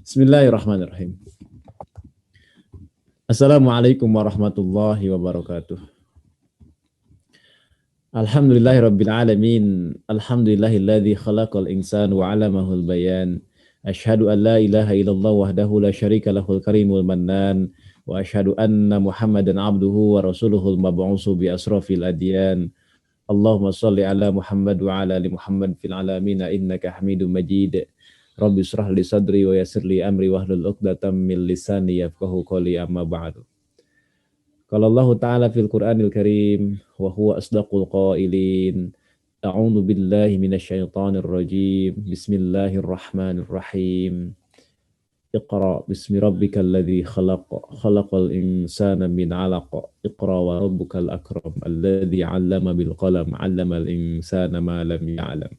Bismillahirrahmanirrahim. Assalamualaikum warahmatullahi wabarakatuh. Alhamdulillahirabbil alamin. Alhamdulillahilladzi khalaqal insana wa 'allamahul bayan. Asyhadu an la ilaha illallah wahdahu la syarika lahul karimul mannan wa asyhadu anna Muhammadan 'abduhu wa rasuluhul mab'uutsu bi asrafil adyan. Allahumma shalli ala Muhammad wa ala ali Muhammad fil alamin innaka Hamidum Majid. Rabbi shrah li sadri wa yassir li amri wahlul 'uqdatam min lisani yafqahu qawli amma ba'du. Qala Allah Ta'ala fil Qur'anil Karim wa huwa asdaqul qailin. A'udzu billahi minasy syaithanir rajim. Bismillahirrahmanirrahim. Iqra bismi rabbikal ladzi khalaq. Khalaqal insana min 'alaq. Iqra wa rabbukal akram alladzi 'allama bil qalam 'allamal insana ma lam ya'lam.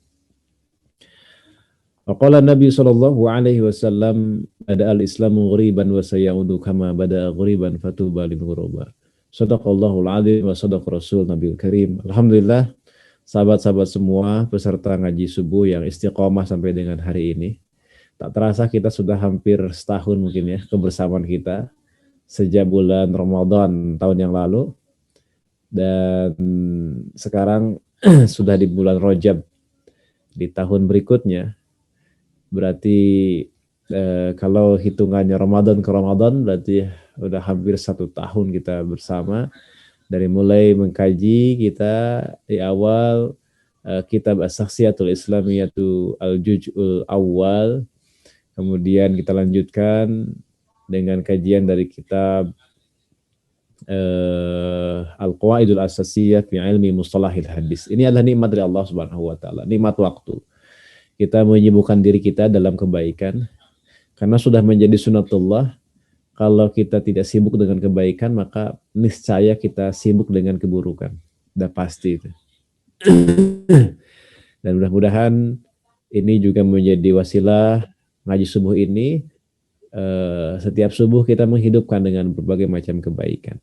Faqala Nabi sallallahu alaihi wasallam bada'al Islamu ghuriban wa sayaudu kama bada'a ghuriban fatuba lil ghuraba. Shadaqallahul azim wa shadaq rasul Nabil Karim. Alhamdulillah, sahabat-sahabat semua peserta ngaji subuh yang istiqomah sampai dengan hari ini. Tak terasa kita sudah hampir setahun mungkin ya kebersamaan kita sejak bulan Ramadan tahun yang lalu, dan sekarang sudah di bulan Rajab di tahun berikutnya. Berarti kalau hitungannya Ramadan ke Ramadan berarti udah hampir 1 tahun kita bersama. Dari mulai mengkaji kita di awal kitab As-Shakhsiyatul Islamiyatu Al-Juz'ul Awwal, kemudian kita lanjutkan dengan kajian dari kitab Al-Qawaidul Asasiyah fi Ilmi Mustalahil Hadis. Ini adalah nikmat dari Allah Subhanahu wa taala, nikmat waktu. Kita menyibukkan diri kita dalam kebaikan, karena sudah menjadi sunatullah. Kalau kita tidak sibuk dengan kebaikan, maka niscaya kita sibuk dengan keburukan. Udah pasti itu. Dan mudah-mudahan ini juga menjadi wasilah ngaji subuh ini. Setiap subuh kita menghidupkan dengan berbagai macam kebaikan.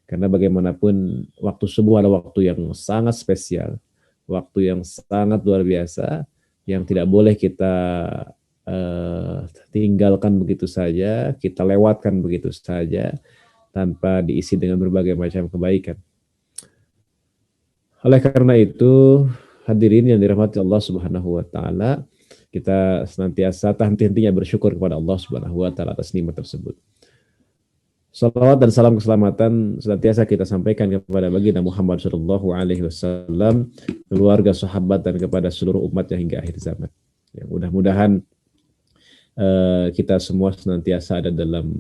Karena bagaimanapun waktu subuh adalah waktu yang sangat spesial, waktu yang sangat luar biasa, yang tidak boleh kita tinggalkan begitu saja, kita lewatkan begitu saja tanpa diisi dengan berbagai macam kebaikan. Oleh karena itu, hadirin yang dirahmati Allah Subhanahu wa taala, kita senantiasa tak henti-hentinya bersyukur kepada Allah Subhanahu wa taala atas nikmat tersebut. Salawat dan salam keselamatan senantiasa kita sampaikan kepada baginda Muhammad sallallahu alaihi wasallam, keluarga, sahabat, dan kepada seluruh umatnya hingga akhir zaman. Ya, mudah-mudahan kita semua senantiasa ada dalam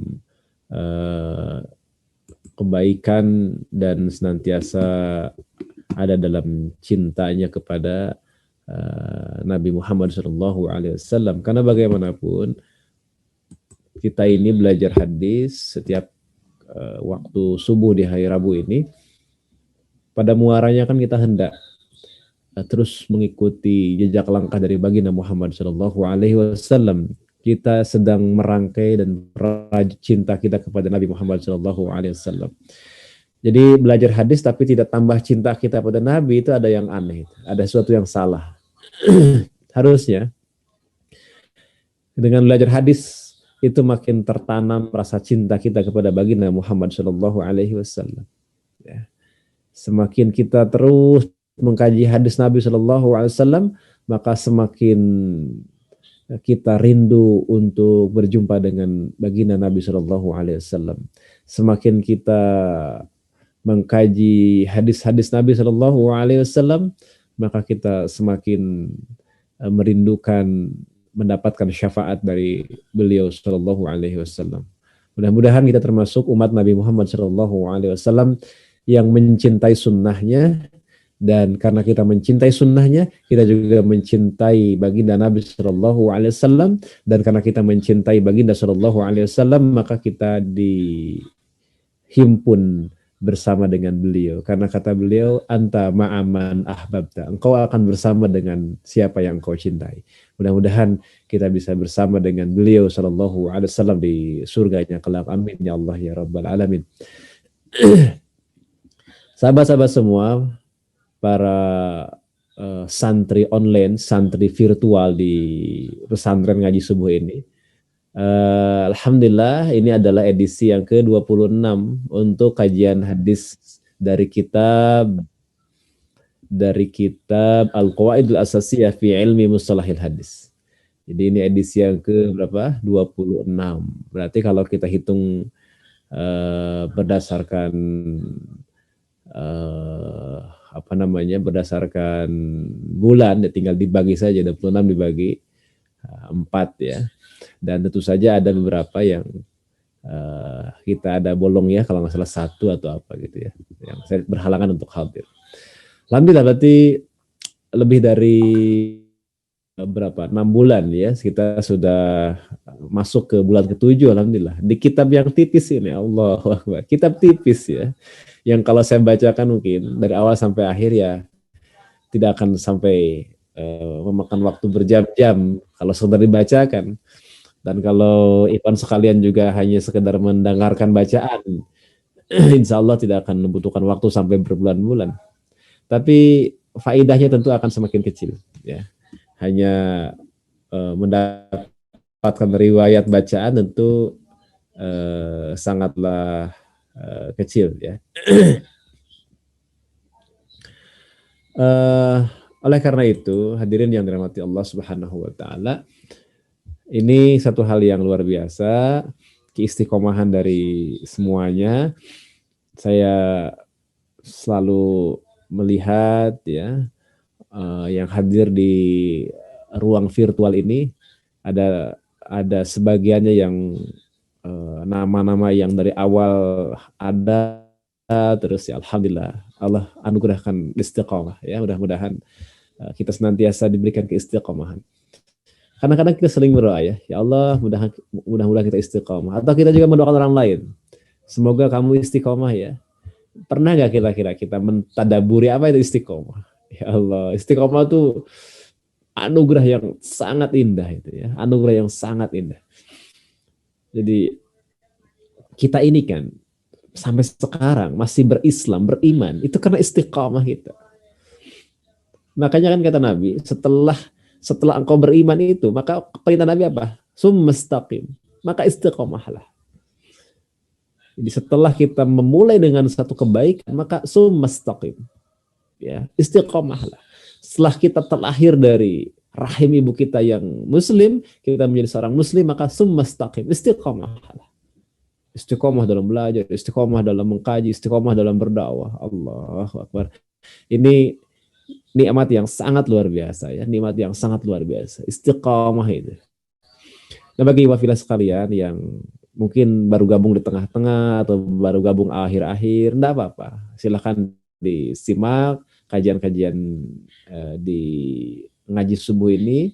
kebaikan dan senantiasa ada dalam cintanya kepada Nabi Muhammad sallallahu alaihi wasallam. Karena bagaimanapun kita ini belajar hadis setiap waktu subuh di hari Rabu ini, pada muaranya kan kita hendak terus mengikuti jejak langkah dari baginda Muhammad sallallahu alaihi wasallam. Kita sedang merangkai dan merajut cinta kita kepada Nabi Muhammad sallallahu alaihi wasallam. Jadi belajar hadis tapi tidak tambah cinta kita pada Nabi, itu ada yang aneh, ada sesuatu yang salah. Harusnya dengan belajar hadis itu makin tertanam rasa cinta kita kepada baginda Muhammad sallallahu alaihi wasallam. Ya. Semakin kita terus mengkaji hadis Nabi sallallahu alaihi wasallam, maka semakin kita rindu untuk berjumpa dengan baginda Nabi sallallahu alaihi wasallam. Semakin kita mengkaji hadis-hadis Nabi sallallahu alaihi wasallam, maka kita semakin merindukan mendapatkan syafaat dari beliau sallallahu alaihi wasallam. Mudah-mudahan kita termasuk umat Nabi Muhammad sallallahu alaihi wasallam yang mencintai sunnahnya, dan karena kita mencintai sunnahnya, kita juga mencintai baginda Nabi sallallahu alaihi wasallam, dan karena kita mencintai baginda sallallahu alaihi wasallam, maka kita dihimpun bersama dengan beliau. Karena kata beliau, anta ma'aman ahbabta, engkau akan bersama dengan siapa yang engkau cintai. Mudah-mudahan kita bisa bersama dengan beliau sallallahu alaihi wasallam di surganya kelak. Amin ya Allah ya rabbal alamin. Sahabat-sahabat semua, para santri online, santri virtual di pesantren ngaji subuh ini, Alhamdulillah ini adalah edisi yang ke-26 untuk kajian hadis dari kitab Al-Qawaidul Asasiyah fi Ilmi Mustalahil Hadis. Jadi ini edisi yang ke berapa? 26. Berarti kalau kita hitung berdasarkan berdasarkan bulan, ya tinggal dibagi saja, 26 dibagi 4 ya. Dan tentu saja ada beberapa yang kita ada bolong ya, kalau nggak salah 1 atau apa gitu ya, yang saya berhalangan untuk hadir. Alhamdulillah berarti lebih dari 6 bulan ya, kita sudah masuk ke bulan ke-7 alhamdulillah. Di kitab yang tipis ini, Allahu Akbar, kitab tipis ya, yang kalau saya bacakan mungkin dari awal sampai akhir ya tidak akan sampai memakan waktu berjam-jam kalau sekedar dibacakan. Dan kalau Ivan sekalian juga hanya sekedar mendengarkan bacaan, insya Allah tidak akan membutuhkan waktu sampai berbulan-bulan. Tapi faidahnya tentu akan semakin kecil. Ya, hanya mendapatkan riwayat bacaan tentu sangatlah kecil. Ya. Oleh karena itu, hadirin yang dirahmati Allah Subhanahu wa Ta'ala, ini satu hal yang luar biasa, keistiqomahan dari semuanya. Saya selalu melihat ya, yang hadir di ruang virtual ini ada sebagiannya yang nama-nama yang dari awal ada, terus ya alhamdulillah Allah anugerahkan istiqomah ya, mudah-mudahan kita senantiasa diberikan keistiqomahan. Kadang-kadang kita sering berdoa ya Allah mudah-mudahan kita istiqomah, atau kita juga mendoakan orang lain, semoga kamu istiqomah ya. Pernah gak kira-kira kita mentadaburi apa itu istiqomah? Ya Allah, istiqomah itu anugerah yang sangat indah itu ya, anugerah yang sangat indah. Jadi kita ini kan sampai sekarang masih berislam, beriman, itu karena istiqomah kita. Makanya kan kata Nabi, setelah engkau beriman itu, maka perintah Nabi apa? Summastaqim, maka istiqomahlah. Jadi setelah kita memulai dengan satu kebaikan, maka summastaqim, ya, istiqomahlah. Setelah kita terlahir dari rahim ibu kita yang muslim, kita menjadi seorang muslim, maka summastaqim, istiqomahlah. Istiqomah dalam belajar, istiqomah dalam mengkaji, istiqomah dalam berdakwah. Allahu Akbar. Ini nikmat yang sangat luar biasa ya, nikmat yang sangat luar biasa. Istiqomah itu. Nah, bagi wafilah sekalian yang mungkin baru gabung di tengah-tengah atau baru gabung akhir-akhir, enggak apa-apa. Silahkan disimak kajian-kajian di ngaji subuh ini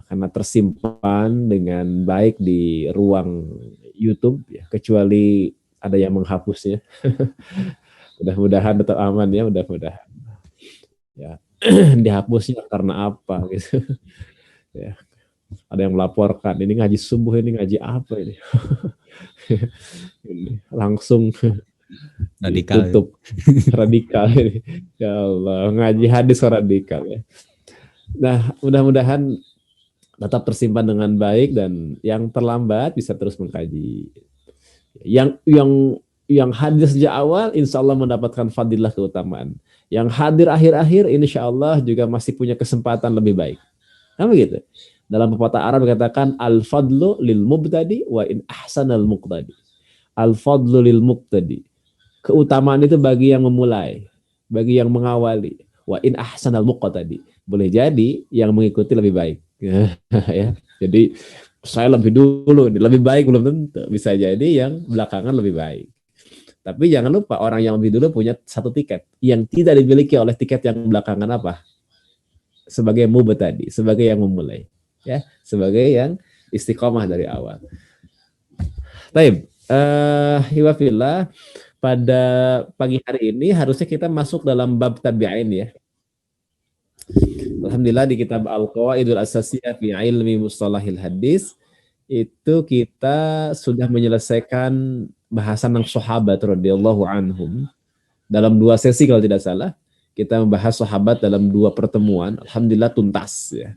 karena tersimpan dengan baik di ruang YouTube ya, kecuali ada yang menghapusnya. Mudah-mudahan tetap aman ya, mudah-mudahan. Ya, dihapusnya karena apa gitu. Ya. Ada yang melaporkan, ini ngaji subuh, ini ngaji apa ini? Ini langsung radikal, ditutup. Radikal ini. Ya Allah, ngaji hadis radikal ya. Nah, mudah-mudahan tetap tersimpan dengan baik, dan yang terlambat bisa terus mengkaji. Yang hadir sejak awal, insya Allah mendapatkan fadilah keutamaan. Yang hadir akhir-akhir, insya Allah juga masih punya kesempatan lebih baik. Nah, begitu. Dalam pepatah Arab dikatakan al-fadlu lil mubtadi wa in ahsanal muqtadi. Al-fadlu lil mubtadi. Keutamaan itu bagi yang memulai, bagi yang mengawali. Wa in ahsanal muqtadi. Boleh jadi yang mengikuti lebih baik. Ya. Jadi saya lebih dulu, lebih baik belum tentu. Bisa jadi yang belakangan lebih baik. Tapi jangan lupa orang yang lebih dulu punya satu tiket yang tidak dimiliki oleh tiket yang belakangan apa? Sebagai mubtadi, sebagai yang memulai. Ya, sebagai yang istiqomah dari awal. Taib, hiwafillah, pada pagi hari ini harusnya kita masuk dalam bab tabi'in ya. Alhamdulillah di kitab Al-Qawaidul Asasiyah fi Ilmi Mustalahil Hadis itu kita sudah menyelesaikan bahasan tentang sahabat radhiyallahu anhum dalam 2 sesi kalau tidak salah. Kita membahas sahabat dalam 2 pertemuan. Alhamdulillah tuntas ya.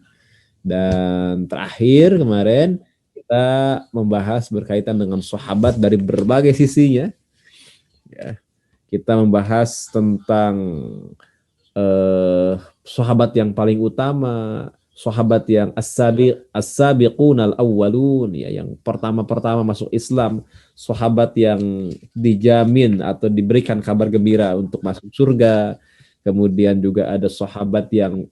Dan terakhir kemarin kita membahas berkaitan dengan sahabat dari berbagai sisinya. Ya, kita membahas tentang sahabat yang paling utama, sahabat yang as-sabiqunal awwalun, ya, yang pertama-pertama masuk Islam, sahabat yang dijamin atau diberikan kabar gembira untuk masuk surga. Kemudian juga ada sahabat yang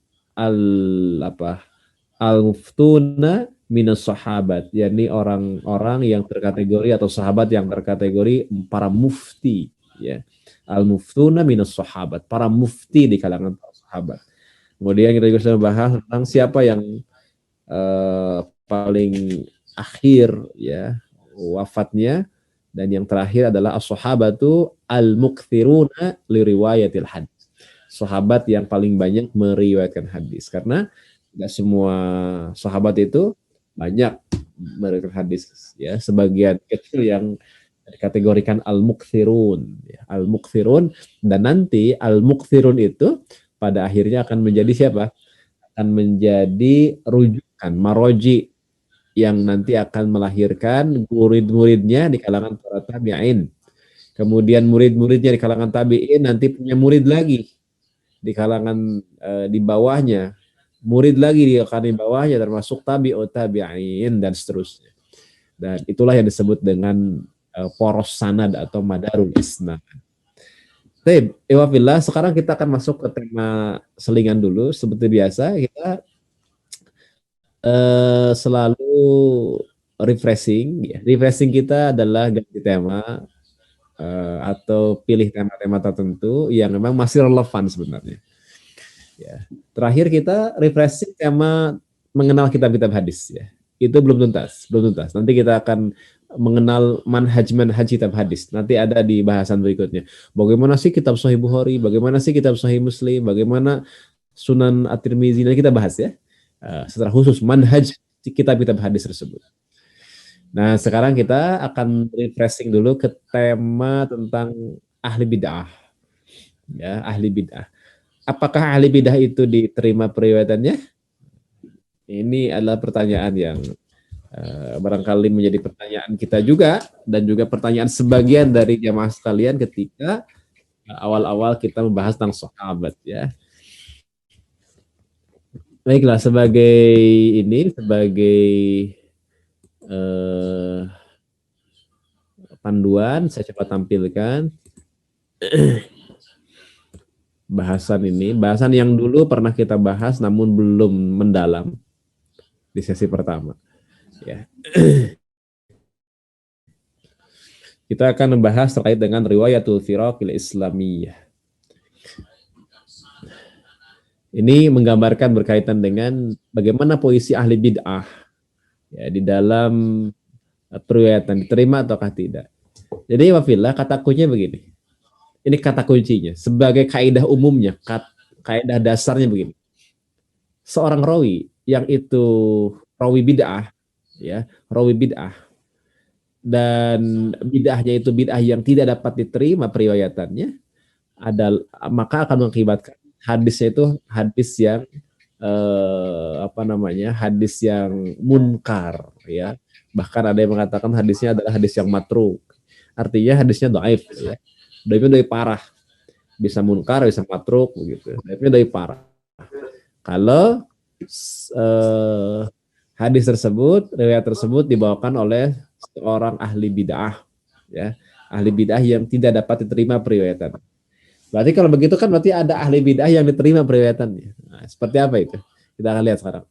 al-muftuna minas sahabat, yakni orang-orang yang terkategori atau sahabat yang terkategori para mufti, ya. Al-muftuna minas sahabat, para mufti di kalangan para sahabat. Kemudian kita juga sudah bahas tentang siapa yang paling akhir, ya, wafatnya, dan yang terakhir adalah as-sahabatu al-mukthiruna li riwayatil hadis. Sahabat yang paling banyak meriwayatkan hadis, karena tidak semua sahabat itu banyak meriwayatkan hadis, ya. Sebagian kecil yang dikategorikan al-mukthirun, ya. Al-mukthirun, dan nanti al-mukthirun itu pada akhirnya akan menjadi siapa? Akan menjadi rujukan, maroji, yang nanti akan melahirkan murid-muridnya di kalangan para tabi'in. Kemudian murid-muridnya di kalangan tabi'in nanti punya murid lagi di kalangan di bawahnya, murid lagi di bawahnya, termasuk tabi'ut tabi'in dan seterusnya. Dan itulah yang disebut dengan poros sanad atau madarul isnad. Baik, Iwafillah, sekarang kita akan masuk ke tema selingan dulu. Seperti biasa, kita selalu refreshing. Ya. Refreshing kita adalah ganti tema atau pilih tema-tema tertentu yang memang masih relevan sebenarnya. Ya. Terakhir kita refreshing tema mengenal kitab-kitab hadis. Ya. Itu belum tuntas. Nanti kita akan mengenal manhaj kitab hadis. Nanti ada di bahasan berikutnya. Bagaimana sih kitab Sahih Bukhari, bagaimana sih kitab Sahih Muslim, bagaimana Sunan At-Tirmizi, nanti kita bahas, ya. Secara khusus manhaj kitab-kitab hadis tersebut. Nah, sekarang kita akan refreshing dulu ke tema tentang ahli bid'ah. Ya, ahli bid'ah. Apakah ahli bid'ah itu diterima periwayatannya? Ini adalah pertanyaan yang barangkali menjadi pertanyaan kita juga, dan juga pertanyaan sebagian dari jamaah sekalian ketika awal-awal kita membahas tentang sahabat, ya. Baiklah, sebagai panduan, saya coba tampilkan bahasan yang dulu pernah kita bahas namun belum mendalam di sesi pertama. Ya. Kita akan membahas terkait dengan riwayatul firaqil islamiyah. Ini menggambarkan berkaitan dengan bagaimana posisi ahli bid'ah, ya, di dalam periwayatan, diterima ataukah tidak. Jadi wafillah, kata kuncinya begini. Ini kata kuncinya. Sebagai kaidah umumnya, kaidah dasarnya begini. Seorang rawi yang itu rawi bid'ah, ya, rawi bid'ah, dan bid'ahnya itu bid'ah yang tidak dapat diterima periwayatannya, maka akan mengakibatkan hadisnya itu hadis yang hadis yang munkar, ya. Bahkan ada yang mengatakan hadisnya adalah hadis yang matruk. Artinya hadisnya dhaif, ya. Dhaifnya dari parah. Bisa munkar, bisa matruk begitu. Dhaifnya dari parah. Kalau hadis tersebut, riwayat tersebut dibawakan oleh seorang ahli bid'ah, ya. Ahli bid'ah yang tidak dapat diterima periwayatan. Berarti kalau begitu kan berarti ada ahli bid'ah yang diterima periwayatannya. Nah, seperti apa itu? Kita akan lihat sekarang.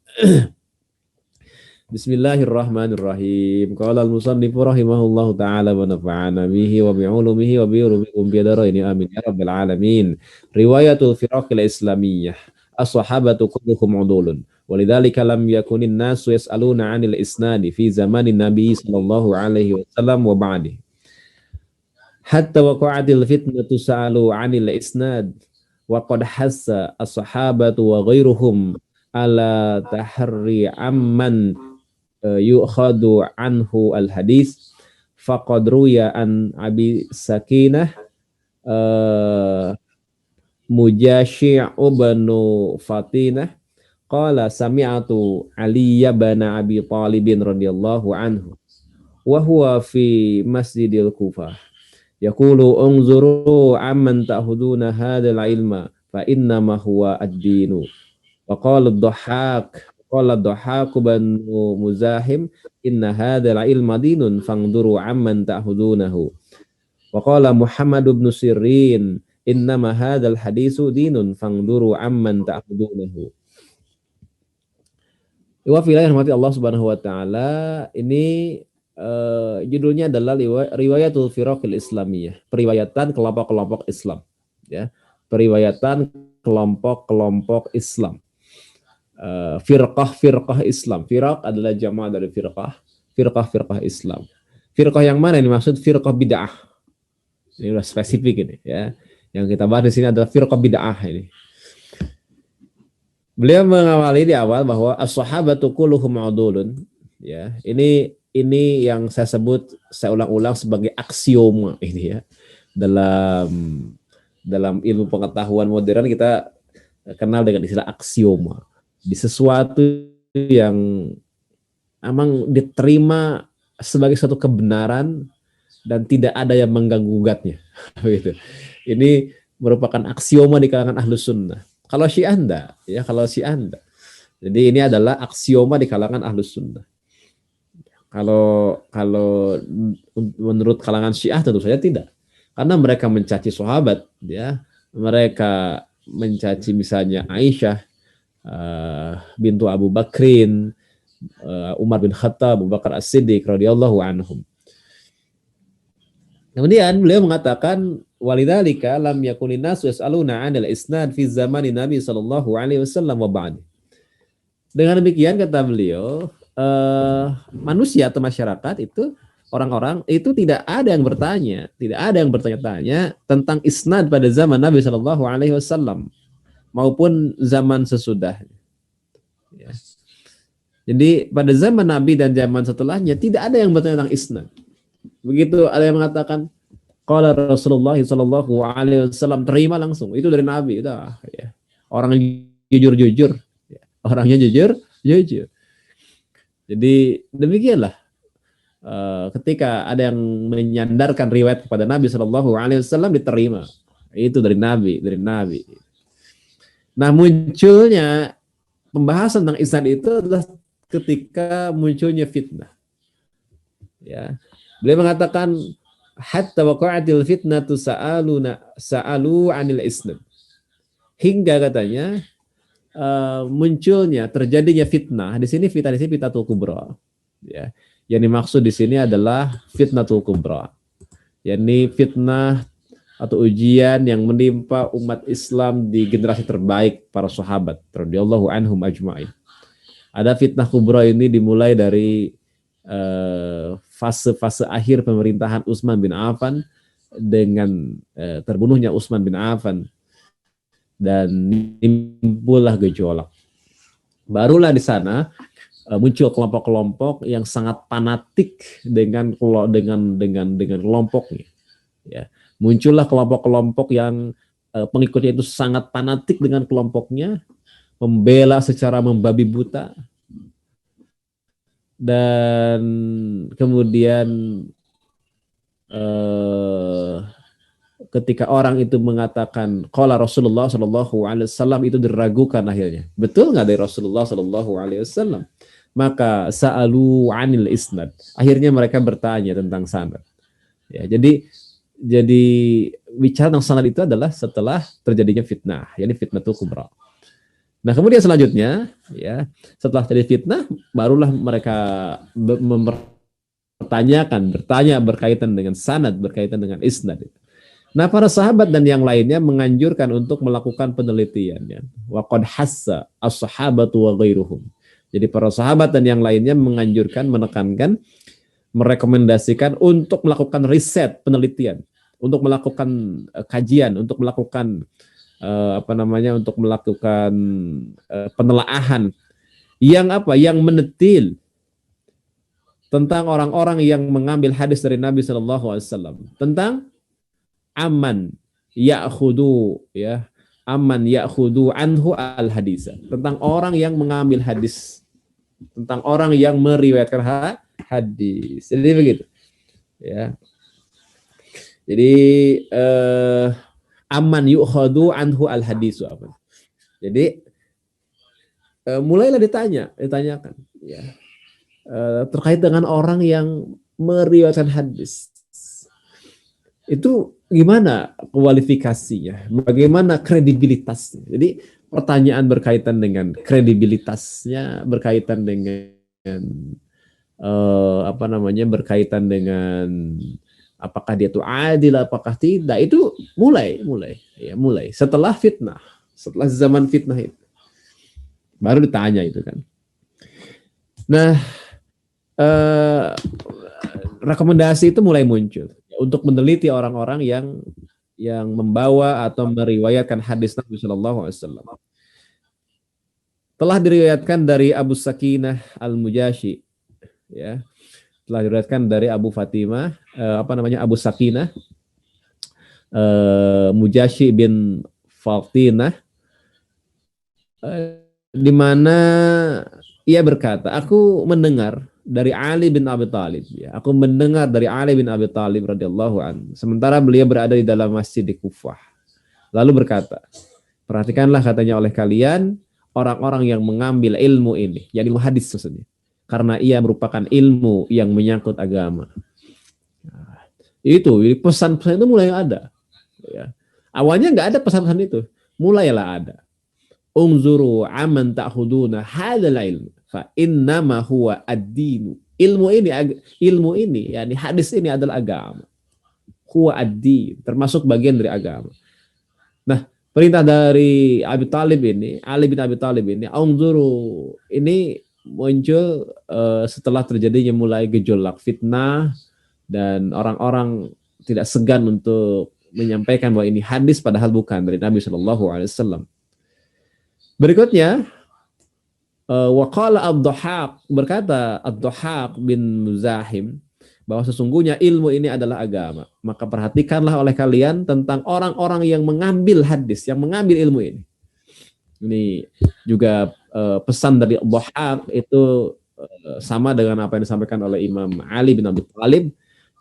Bismillahirrahmanirrahim. Qala al-musannifu rahimahullahu ta'ala wa nafa'ana bihi wa bi'ulumihi wa bi'ulumikum biyadaraini amin ya rabbil alamin. Riwayatul firaqil islamiyah. As-sahabatu kulluhum udulun. Walidhalika lam yakunin nasu yas'aluna 'anil isnadi fi zamanin nabi sallallahu alaihi wasallam wa ba'di. Hatta waqa'atil fitnatu sa'alu 'anil isnad wa qad hassa as-sahabatu wa ghairuhum ala tahri amman yu'khadu anhu al-hadis faqad ruya an Abi Sakinah Mujashi' ibn Fatinah qala sami'atu Ali bin Abi Thalib radhiyallahu anhu wa huwa fi Masjidil Kufah yaqulu unzuru amman ta'khuduna hadzal ilma fa inna ma huwa ad-dinu wa qala ad-Dhahhak bin Muzahim inna hadzal ilma dinun fangduru amman ta'khudunahu wa qala Muhammad bin Sirin innama hadzal hadisu dinun fangduru amman ta'khudunahu. Wa filah rahmati Allah Subhanahu wa taala, ini judulnya adalah Riwayatul Firaqil Islamiyah, periwayatan kelompok-kelompok Islam, ya. Periwayatan kelompok-kelompok Islam. Firqah Islam. Firaq adalah jamaah dari firqah. Firqah Islam. Firqah yang mana ini maksud? Firqah bid'ah. Ini udah spesifik ini, ya. Yang kita bahas di sini adalah firqah bid'ah ini. Beliau mengawali di awal bahwa as-sahabatu kulluhum udulun, ya. Ini yang saya sebut, saya ulang-ulang sebagai aksioma ini, ya. Dalam ilmu pengetahuan modern kita kenal dengan istilah aksioma. Di sesuatu yang memang diterima sebagai suatu kebenaran dan tidak ada yang mengganggu-gugatnya. Gitu. Ini merupakan aksioma di kalangan Ahlus Sunnah. Kalau Syiah enggak, ya, kalau Syiah enggak. Jadi ini adalah aksioma di kalangan Ahlus Sunnah. Kalau menurut kalangan Syiah tentu saja tidak. Karena mereka mencaci sahabat, ya. Mereka mencaci misalnya Aisyah bintu Abu Bakrin, Umar bin Khattab, Abu Bakar As-Siddiq radhiyallahu anhum. Kemudian beliau mengatakan walidzalika lam yakunin nasu yas'aluna 'anil isnad fi zamani Nabi sallallahu alaihi wasallam wa ba'd. Dengan demikian kata beliau, manusia atau masyarakat itu, orang-orang itu tidak ada yang bertanya-tanya tentang isnad pada zaman Nabi sallallahu alaihi wasallam maupun zaman sesudahnya. Ya. Jadi pada zaman Nabi dan zaman setelahnya tidak ada yang bertanya tentang isnad. Begitu ada yang mengatakan qala Rasulullah sallallahu alaihi wasallam, terima langsung itu dari Nabi, udah, ya. Orang jujur, ya. Orangnya jujur. Jadi demikianlah ketika ada yang menyandarkan riwayat kepada Nabi sallallahu alaihi wasallam diterima. Itu dari Nabi. Nah, munculnya pembahasan tentang isnad itu adalah ketika munculnya fitnah. Ya. Beliau mengatakan hatta waqa'atil fitnatu sa'alu 'anil isnad. Hingga katanya munculnya, terjadinya fitnah. Di sini fitnatul kubra. Ya. Yang dimaksud di sini adalah fitnatul kubra. yakni fitnah atau ujian yang menimpa umat Islam di generasi terbaik para sahabat radhiyallahu anhum ajma'in. Ada fitnah kubra ini dimulai dari fase-fase akhir pemerintahan Utsman bin Affan dengan terbunuhnya Utsman bin Affan dan timbullah gejolak. Barulah di sana muncul kelompok-kelompok yang sangat fanatik dengan kelompoknya. Ya, muncullah kelompok-kelompok yang pengikutnya itu sangat fanatik dengan kelompoknya, membela secara membabi buta, dan kemudian ketika orang itu mengatakan qala Rasulullah sallallahu alaihi wasallam, itu diragukan akhirnya. Betul nggak dari Rasulullah sallallahu alaihi wasallam? Maka sa'alu 'anil isnad. Akhirnya mereka bertanya tentang sanad. Ya, jadi bicara tentang sanad itu adalah setelah terjadinya fitnah, yakni fitnatul kubra. Nah, kemudian selanjutnya, ya, setelah terjadi fitnah, barulah mereka bertanya berkaitan dengan sanad, berkaitan dengan isnad. Nah, para sahabat dan yang lainnya menganjurkan untuk melakukan penelitian. Ya. Wa qad hassa as-sahabatu wa ghairuhum. Jadi para sahabat dan yang lainnya menganjurkan, menekankan, merekomendasikan untuk melakukan riset, penelitian, untuk melakukan kajian, untuk melakukan untuk melakukan penelaahan yang menetil tentang orang-orang yang mengambil hadis dari Nabi Shallallahu Alaihi Wasallam, tentang aman ya'khudu, ya, amman ya'khudhu anhu al-hadisa, tentang orang yang mengambil hadis, tentang orang yang meriwayatkan hadis. Jadi begitu. Ya. Jadi amman yu'khadhu anhu al-hadisu apa? Jadi mulailah ditanyakan ya. Terkait dengan orang yang meriwayatkan hadis. Itu gimana kualifikasinya? Bagaimana kredibilitasnya? Jadi pertanyaan berkaitan dengan kredibilitasnya, berkaitan dengan berkaitan dengan apakah dia itu adil, apakah tidak, itu mulai setelah fitnah, setelah zaman fitnah itu baru ditanya itu kan. Nah, rekomendasi itu mulai muncul untuk meneliti orang-orang yang membawa atau meriwayatkan hadis Nabi Shallallahu Alaihi Wasallam. Telah diriwayatkan dari Abu Sakinah Al-Mujashi, ya, telah diriwayatkan dari Abu Fatimah, Abu Sakinah Mujashi bin Fatinah, di mana ia berkata, aku mendengar dari Ali bin Abi Thalib. Ya. Aku mendengar dari Ali bin Abi Thalib radhiyallahu anhu. Sementara beliau berada di dalam masjid di Kufah. Lalu berkata, perhatikanlah katanya oleh kalian orang-orang yang mengambil ilmu ini, yang ilmu hadis maksudnya, karena ia merupakan ilmu yang menyangkut agama. Nah, itu pesan-pesan itu mulai ada. Ya. Awalnya nggak ada pesan-pesan itu, mulailah ada. Unzuru aman ta'khuduna hadzal ilm fa innama huwa ad-din. Ilmu ini yakni hadis ini adalah agama. Huwa ad-din, termasuk bagian dari agama. Nah, perintah dari Ali bin Abi Thalib ini, unzuru ini muncul setelah terjadinya mulai gejolak fitnah dan orang-orang tidak segan untuk menyampaikan bahwa ini hadis padahal bukan dari Nabi Shallallahu Alaihi Wasallam. Berikutnya, waqala ad-Dhahhak, berkata ad-Dhahhak bin Muzahim bahwa sesungguhnya ilmu ini adalah agama. Maka perhatikanlah oleh kalian tentang orang-orang yang mengambil hadis, yang mengambil ilmu ini. Ini juga pesan dari ad-Dhahhak itu sama dengan apa yang disampaikan oleh Imam Ali bin Abi Thalib,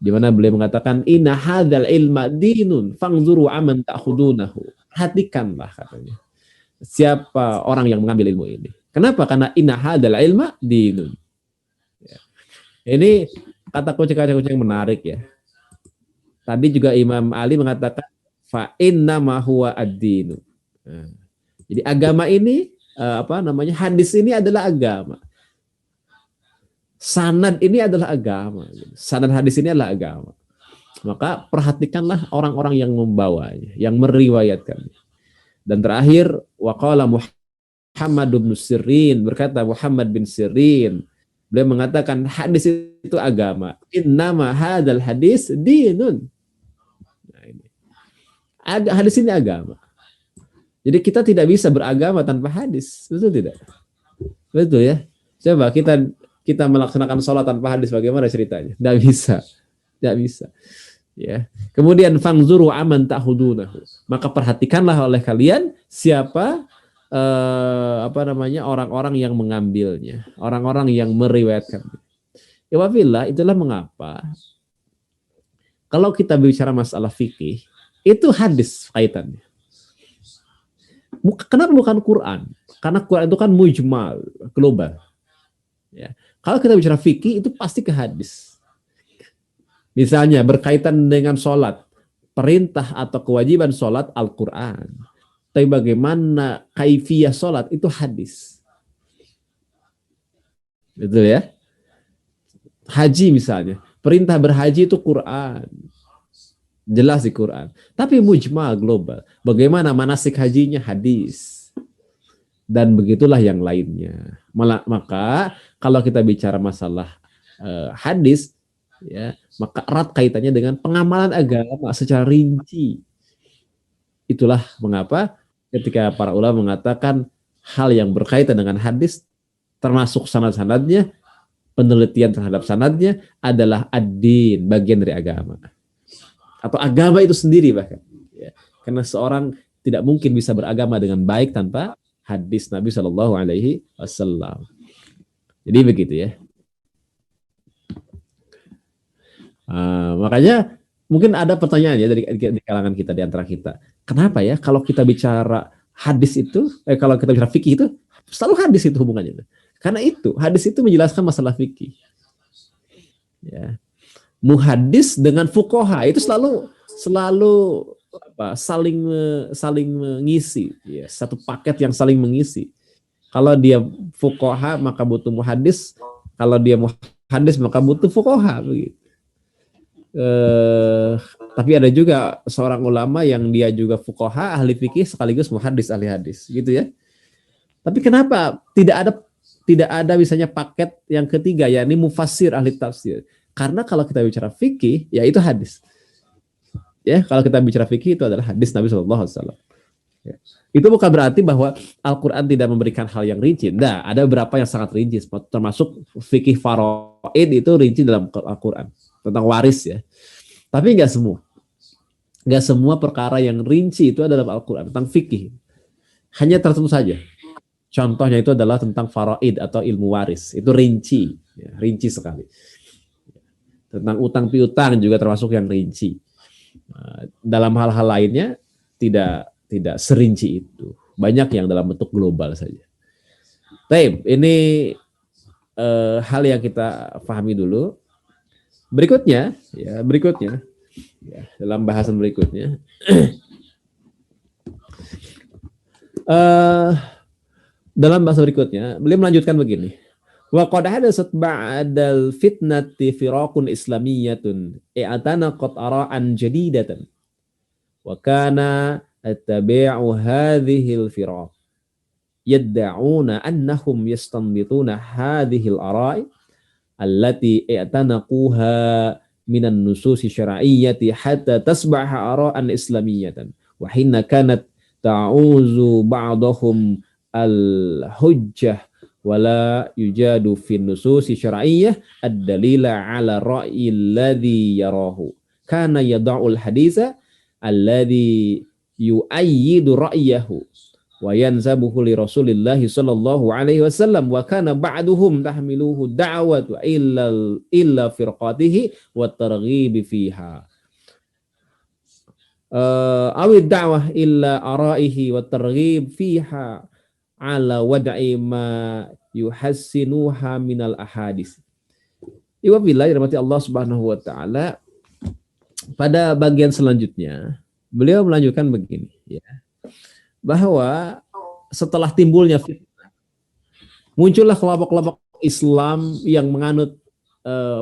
di mana beliau mengatakan inna hadzal ilma dinun fangzuru aman ta'khudunahu. Perhatikanlah katanya. Siapa orang yang mengambil ilmu ini? Kenapa? Karena inna hadzal ilma dinun. Ya. Ini kata kunci yang menarik ya. Tadi juga Imam Ali mengatakan fa inna ma huwa ad-dinu. Nah, jadi agama ini hadis ini adalah agama. Sanad ini adalah agama. Sanad hadis ini adalah agama. Maka perhatikanlah orang-orang yang membawanya, yang meriwayatkannya. Dan terakhir, waqala Muhammad bin Sirin, berkata Muhammad bin Sirin, beliau mengatakan hadis itu agama. Innama hadzal hadis dinun. Nah, ini. Hadis ini agama. Jadi kita tidak bisa beragama tanpa hadis, betul tidak? Betul ya. Coba kita melaksanakan sholat tanpa hadis, bagaimana ceritanya? Tidak bisa. Ya. Kemudian fangzuru aman ta'khudunahu. Maka perhatikanlah oleh kalian siapa orang-orang yang mengambilnya, orang-orang yang meriwayatkan. Ya wafillah, itulah mengapa kalau kita bicara masalah fikih, itu hadis kaitannya. Kenapa bukan Quran? Karena Quran itu kan mujmal, global. Ya. Kalau kita bicara fikih itu pasti ke hadis. Misalnya berkaitan dengan sholat, perintah atau kewajiban sholat Al-Quran. Tapi bagaimana kaifiyah sholat itu hadis. Betul ya? Haji misalnya, perintah berhaji itu Quran. Jelas di Quran. Tapi mujmal global. Bagaimana manasik hajinya hadis. Dan begitulah yang lainnya. Maka kalau kita bicara masalah hadis, ya, maka erat kaitannya dengan pengamalan agama secara rinci. Itulah mengapa ketika para ulama mengatakan hal yang berkaitan dengan hadis, termasuk sanad-sanadnya, penelitian terhadap sanadnya adalah ad-din, bagian dari agama. Atau agama itu sendiri bahkan. Ya. Karena seorang tidak mungkin bisa beragama dengan baik tanpa hadis Nabi Shallallahu Alaihi Wasallam. Jadi begitu ya. Makanya mungkin ada pertanyaan ya di kalangan kita, di antara kita. Kenapa ya kalau kita bicara hadis itu, kalau kita bicara fikih itu selalu hadis itu hubungannya? Karena itu hadis itu menjelaskan masalah fikih. Ya. Muhadis dengan fuqaha itu selalu saling mengisi, ya, satu paket yang saling mengisi. Kalau dia fuqaha maka butuh muhadis, kalau dia muhadis maka butuh fuqaha begitu. Tapi ada juga seorang ulama yang dia juga fuqaha, ahli fikih sekaligus muhadis, ahli hadis, gitu ya. Tapi kenapa tidak ada misalnya paket yang ketiga, yakni mufassir, ahli tafsir? Karena kalau kita bicara fikih, ya itu hadis. Ya, kalau kita bicara fikih itu adalah hadis Nabi Shallallahu Alaihi Wasallam. Ya. Itu bukan berarti bahwa Al-Quran tidak memberikan hal yang rinci. Nah, ada beberapa yang sangat rinci, termasuk fikih faraid itu rinci dalam Al-Quran tentang waris ya. Tapi nggak semua perkara yang rinci itu ada dalam Al-Quran tentang fikih. Hanya tertentu saja. Contohnya itu adalah tentang faraid atau ilmu waris. Itu rinci, ya, rinci sekali. Tentang utang piutang juga termasuk yang rinci. Dalam hal-hal lainnya tidak serinci itu. Banyak yang dalam bentuk global saja. Baik, ini hal yang kita pahami dulu. Berikutnya, ya, dalam bahasan berikutnya, dalam bahasa berikutnya, beliau melanjutkan begini. Wa qad hadatsat ba'dal fitnati firaqun islamiyyatun i'tanaqat ara'an jadidatan. Wa kana attabi'u hadhihi al-firaq yad'una annahum yastanbituna hadhihi al-ara'i allati i'tanaquha minan nususi syar'iyyati hatta tasbaha ara'an islamiyyatan. Wa hinna kanat ta'uzu ba'dahum al-hujjah wala yujadu fin nususi syar'iyyah ad-dalila ala ra'yi alladhi yarahu kana yada'ul haditha alladhi yu'ayyidu ra'yahu wa yanzabuhu li Rasulillah sallallahu alaihi wasallam wa kana ba'duhum tahmiluhu da'watu illa firqatihi wa targhibi fiha awid da'wah illa ara'ihi wa targhib fiha ala wad'i ma yuhassinuha minal ahadis. Iwa billah dirahmati Allah Subhanahu wa taala, pada bagian selanjutnya beliau melanjutkan begini ya. Bahwa setelah timbulnya fitnah, muncullah kelompok-kelompok Islam yang menganut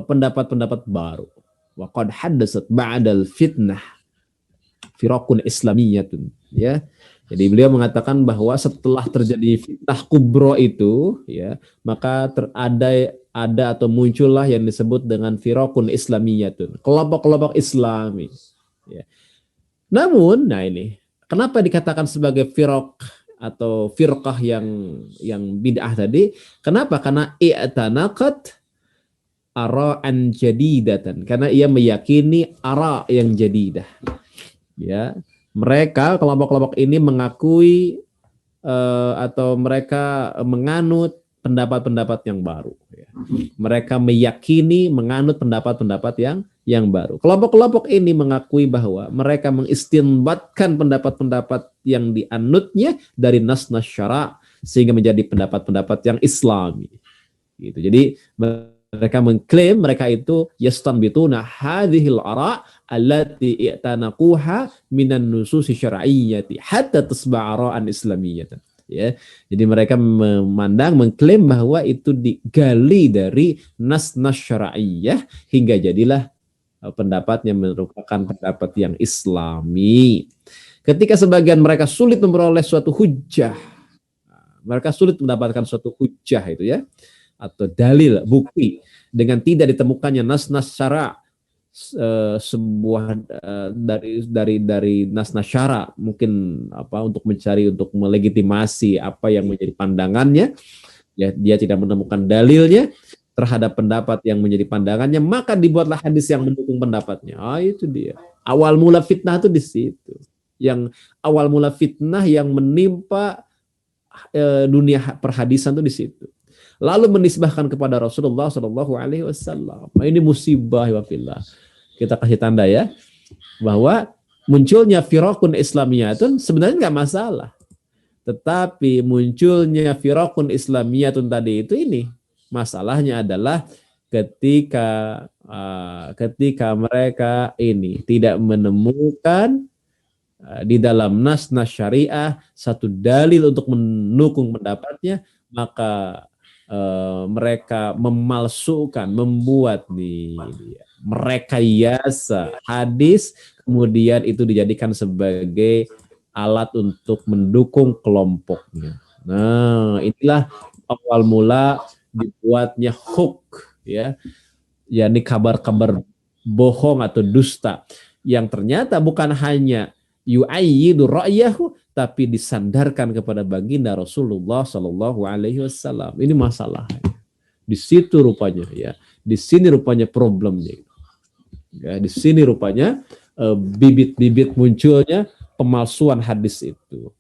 pendapat-pendapat baru. Wa qad haddatsat ba'dal fitnah firaqun islamiyyatun ya. Jadi beliau mengatakan bahwa setelah terjadi fitnah kubro itu, ya, maka ada atau muncullah yang disebut dengan firaqun islamiyatun, kelompok-kelompok Islami. Ya. Namun, nah ini, kenapa dikatakan sebagai firaq atau firqah yang bid'ah tadi? Kenapa? Karena i'tanaqat ara'an jadidatan, karena ia meyakini ara yang jadidah. Ya. Mereka, kelompok-kelompok ini mengakui atau mereka menganut pendapat-pendapat yang baru. Ya. Mereka meyakini menganut pendapat-pendapat yang baru. Kelompok-kelompok ini mengakui bahwa mereka mengistinbatkan pendapat-pendapat yang dianutnya dari nas-nas syara' sehingga menjadi pendapat-pendapat yang Islami. Gitu. Jadi mereka mengklaim mereka itu yastanbituna hadhil ara' allati i'tanaquha minan nususi syar'iyyati hatta tasba'a ara'an islamiyyatan. Ya. Jadi mereka mengklaim bahwa itu digali dari nas-nas syar'iyyah hingga jadilah pendapatnya merupakan pendapat yang Islami. Ketika sebagian mereka sulit memperoleh suatu hujjah, mereka sulit mendapatkan suatu hujjah itu ya, atau dalil, bukti, dengan tidak ditemukannya nas-nas syara' sebuah dari nas-nas syara' mungkin untuk melegitimasi apa yang menjadi pandangannya, ya, dia tidak menemukan dalilnya terhadap pendapat yang menjadi pandangannya, maka dibuatlah hadis yang mendukung pendapatnya. Itu dia awal mula fitnah itu di situ. Yang awal mula fitnah yang menimpa dunia perhadisan itu di situ. Lalu menisbahkan kepada Rasulullah Shallallahu Alaihi Wasallam. Nah, ini musibah ya fillah. Kita kasih tanda ya bahwa munculnya firaqun Islamiyah itu sebenarnya nggak masalah. Tetapi munculnya firaqun Islamiyah tadi itu ini masalahnya adalah ketika mereka ini tidak menemukan di dalam nas-nas syariah satu dalil untuk mendukung pendapatnya, maka mereka memalsukan, membuat merekayasa hadis, kemudian itu dijadikan sebagai alat untuk mendukung kelompoknya. Nah, inilah awal mula dibuatnya hoax, ya, yakni kabar-kabar bohong atau dusta yang ternyata bukan hanya yu'ayyidu ra'yahu, tapi disandarkan kepada baginda Rasulullah Shallallahu Alaihi Wasallam. Ini masalahnya. Di situ rupanya ya, di sini rupanya problemnya. Ya, di sini rupanya bibit-bibit munculnya pemalsuan hadis itu.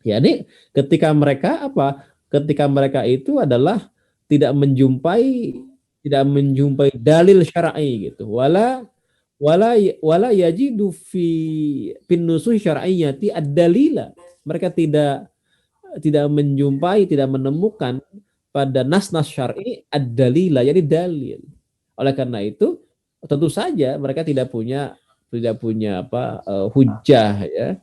Ya, ini ketika mereka itu adalah tidak menjumpai dalil syar'i gitu. Wala yajidu fi nusuh syar'iyyati ad-dalila. Mereka tidak menjumpai, tidak menemukan pada nas-nas syar'i ad-dalila, jadi dalil. Oleh karena itu, tentu saja mereka tidak punya hujjah ya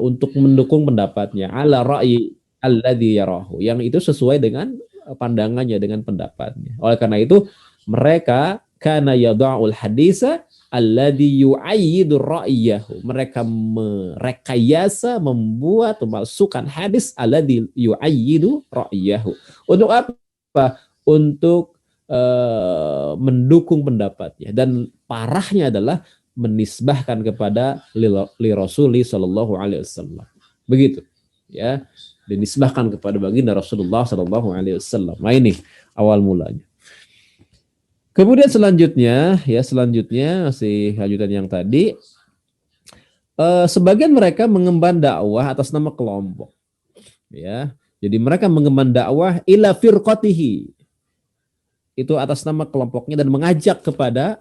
untuk mendukung pendapatnya ala ra'yi alladzi yarahu, yang itu sesuai dengan pandangannya, dengan pendapatnya. Oleh karena itu, mereka kana yada'ul hadisa alladzi yu'ayyidu ra'yahu. Mereka merekayasa, membuat, memalsukan hadis alladzi yu'ayyidu ra'yahu. Untuk apa? Untuk mendukung pendapatnya. Dan parahnya adalah menisbahkan kepada li Rasuli sallallahu alaihi wasallam. Begitu. Ya, dinisbahkan kepada baginda Rasulullah sallallahu alaihi wasallam. Nah, ini awal mulanya. Kemudian selanjutnya masih lanjutan yang tadi, sebagian mereka mengemban dakwah atas nama kelompok, ya. Jadi mereka mengemban dakwah ila firqatihi, itu atas nama kelompoknya, dan mengajak kepada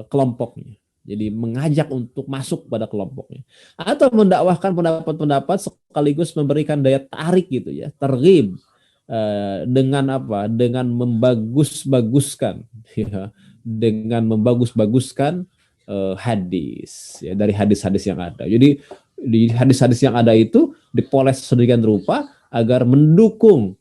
kelompoknya. Jadi mengajak untuk masuk pada kelompoknya, atau mendakwahkan pendapat-pendapat sekaligus memberikan daya tarik gitu ya, targhib. Dengan apa? Dengan membagus-baguskan, ya, dengan membagus-baguskan hadis, ya, dari hadis-hadis yang ada. Jadi di hadis-hadis yang ada itu dipoles sedemikian rupa agar mendukung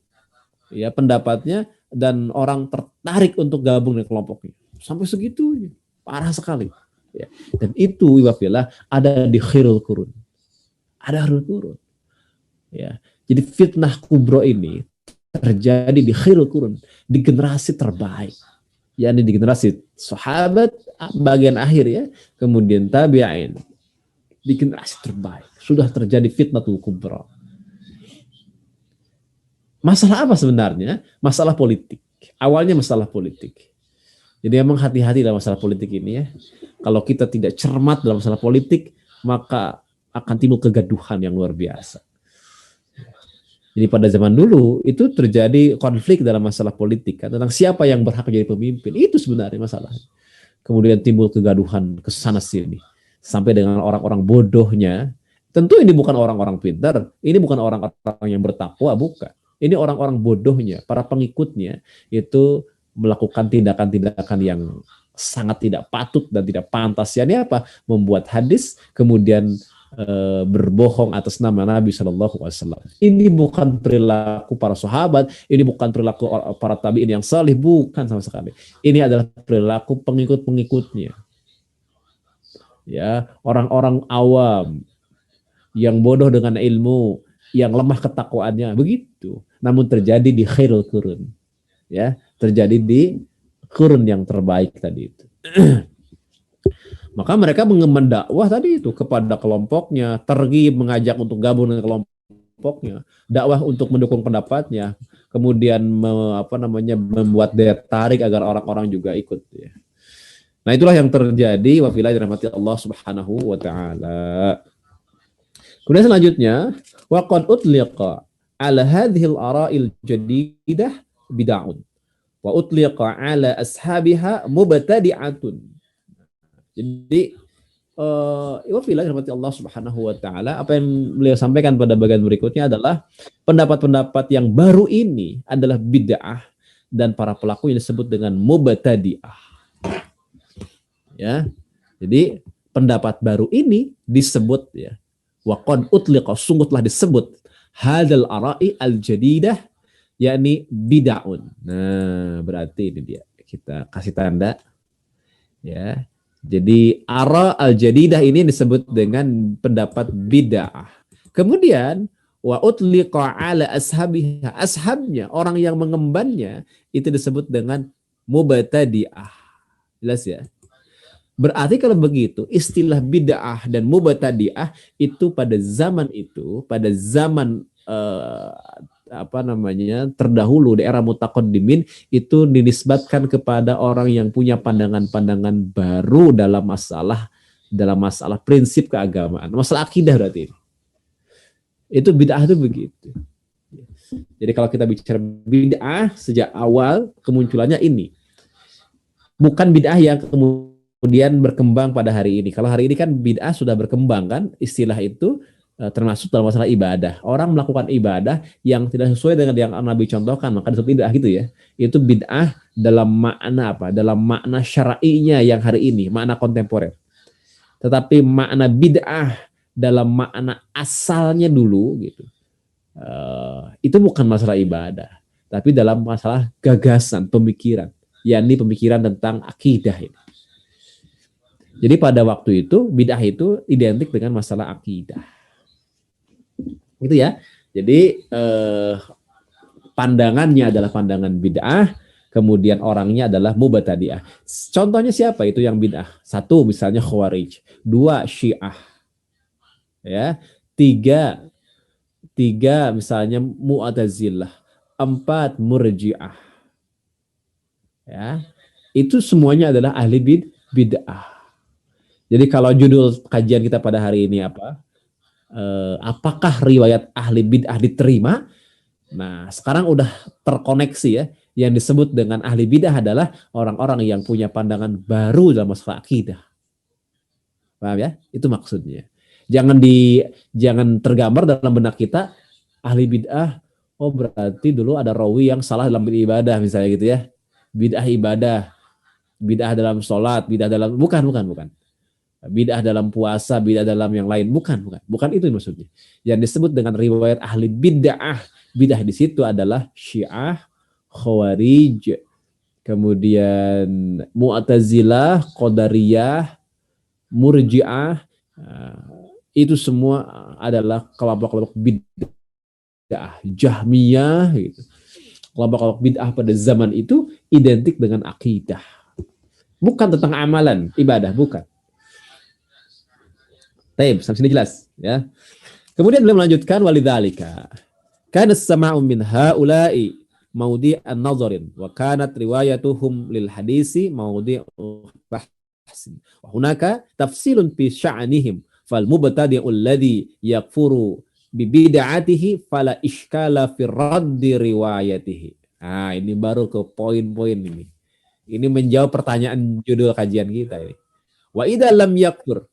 ya pendapatnya dan orang tertarik untuk gabung dengan kelompoknya. Sampai segitunya, parah sekali. Ya. Dan itu wafilah ada di khirul qurun, ada khirul qurun. Ya. Jadi fitnah kubro ini terjadi di khirul qurun, di generasi terbaik, yakni di generasi sahabat bagian akhir ya, kemudian tabi'in, di generasi terbaik sudah terjadi fitnatul kubra. Masalah apa sebenarnya? Masalah politik. Awalnya masalah politik. Jadi memang hati-hati dalam masalah politik ini ya. Kalau kita tidak cermat dalam masalah politik, maka akan timbul kegaduhan yang luar biasa. Jadi pada zaman dulu itu terjadi konflik dalam masalah politik kan, tentang siapa yang berhak menjadi pemimpin. Itu sebenarnya masalahnya. Kemudian timbul kegaduhan ke sana sini sampai dengan orang-orang bodohnya. Tentu ini bukan orang-orang pintar, ini bukan orang-orang yang bertakwa, bukan. Ini orang-orang bodohnya, para pengikutnya itu melakukan tindakan-tindakan yang sangat tidak patut dan tidak pantas. Yani apa? Membuat hadis kemudian berbohong atas nama Nabi Shallallahu Alaihi Wasallam. Ini bukan perilaku para sahabat, ini bukan perilaku para tabi'in yang salih, bukan sama sekali. Ini adalah perilaku pengikut-pengikutnya. Ya, orang-orang awam yang bodoh dengan ilmu, yang lemah ketakwaannya, begitu. Namun terjadi di khairul qurun. Ya, terjadi di qurun yang terbaik tadi itu. Maka mereka mengemban dakwah tadi itu kepada kelompoknya, terghib, mengajak untuk gabung dengan kelompoknya, dakwah untuk mendukung pendapatnya, kemudian membuat daya tarik agar orang-orang juga ikut. Ya. Nah itulah yang terjadi. Wabillahi rahmati Allah Subhanahu wa taala. Kemudian selanjutnya, wa qad utliqa ala hadhil ara'il jadidah bid'un wa utliqa ala ashabiha mubtadi'atun. Jadi Iwafillah rahmati Allah Subhanahu wa taala, apa yang beliau sampaikan pada bagian berikutnya adalah pendapat-pendapat yang baru ini adalah bid'ah dan para pelakunya disebut dengan mubtadi'ah. Ya. Jadi pendapat baru ini disebut ya wa qad utliqa, sungguh telah disebut hadzal ara'i al-jadidah, yakni bid'un. Nah, berarti ini dia. Kita kasih tanda ya. Jadi ara al-jadidah ini disebut dengan pendapat bid'ah. Kemudian wa utliqa ala ashabiha, ashabnya, orang yang mengembannya itu disebut dengan mubtadi'ah. Jelas ya? Berarti kalau begitu istilah bid'ah dan mubtadi'ah itu pada zaman itu, pada zaman terdahulu di era mutaqaddimin itu dinisbatkan kepada orang yang punya pandangan-pandangan baru dalam masalah prinsip keagamaan, masalah akidah berarti. Itu bid'ah itu begitu. Jadi kalau kita bicara bid'ah sejak awal kemunculannya ini. Bukan bid'ah yang kemudian berkembang pada hari ini. Kalau hari ini kan bid'ah sudah berkembang kan, istilah itu termasuk dalam masalah ibadah. Orang melakukan ibadah yang tidak sesuai dengan yang Nabi contohkan, maka disebut bid'ah gitu ya. Itu bid'ah dalam makna apa? Dalam makna syar'inya yang hari ini, makna kontemporer. Tetapi makna bid'ah dalam makna asalnya dulu gitu. Itu bukan masalah ibadah, tapi dalam masalah gagasan, pemikiran, yakni pemikiran tentang akidah ini. Jadi pada waktu itu bid'ah itu identik dengan masalah akidah. Gitu ya. Jadi pandangannya adalah pandangan bid'ah, kemudian orangnya adalah mubtadi'ah. Contohnya siapa itu yang bid'ah? 1 misalnya Khawarij, 2 Syiah. Ya. 3 misalnya Mu'tazilah, 4 Murji'ah. Ya. Itu semuanya adalah ahli bid'ah. Jadi kalau judul kajian kita pada hari ini apa? Apakah riwayat ahli bid'ah diterima? Nah, sekarang udah terkoneksi ya. Yang disebut dengan ahli bid'ah adalah orang-orang yang punya pandangan baru dalam masalah akidah. Paham ya? Itu maksudnya. Jangan tergambar dalam benak kita ahli bid'ah, oh berarti dulu ada rawi yang salah dalam beribadah misalnya gitu ya. Bid'ah ibadah, bid'ah dalam sholat, bid'ah dalam bukan. Bid'ah dalam puasa, bid'ah dalam yang lain, bukan itu maksudnya. Yang disebut dengan riwayat ahli bid'ah di situ adalah Syiah, Khawarij, kemudian Mu'tazilah, Qadariyah, Murji'ah, itu semua adalah kelompok-kelompok bid'ah, Jahmiyah gitu. Kelompok-kelompok bid'ah pada zaman itu identik dengan akidah. Bukan tentang amalan, ibadah, bukan. Taib, sampai sini jelas ya. Kemudian beliau melanjutkan walidzalika kana as-sama'u min haula'i mawdi'an nazarin wa kanat riwayatuhum lil hadisi mawdi'u bahsin wa hunaka tafsilun fi sya'nihim fal mubtadi'u alladhi yakfuru bi bid'atihi fala iskala fi raddi riwayatihi. Nah, ini baru ke poin-poin ini. Ini menjawab pertanyaan judul kajian kita ini. Wa idza lam yakfur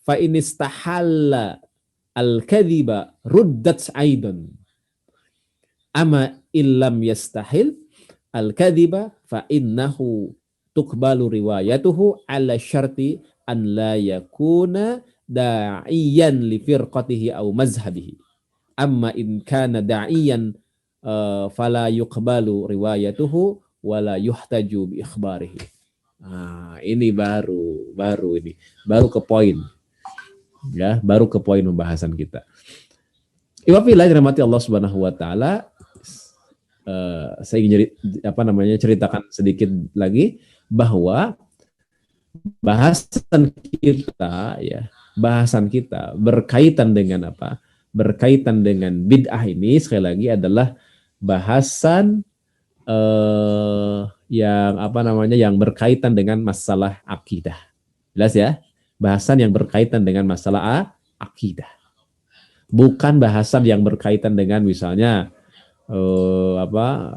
fa in istahalla al-kadhiba ruddat aidan. Ama illam yastahil al-kadhiba fa innahu tuqbalu riwayatuhu ala syarti an la yakuna da'iyan li firqatihi aw mazhabihi. Amma in kana da'iyan fala yuqbalu riwayatuhu wala yuhtaju bi ikhbarihi. Ini baru ke poin. Ya, baru ke poin pembahasan kita. Iwafillah dirahmati Allah Subhanahu wa taala, saya ingin ceritakan sedikit lagi bahwa bahasan kita berkaitan dengan apa? Berkaitan dengan bid'ah ini sekali lagi adalah bahasan yang berkaitan dengan masalah akidah. Jelas ya? Bahasan yang berkaitan dengan masalah akidah. bukan bahasan yang berkaitan dengan misalnya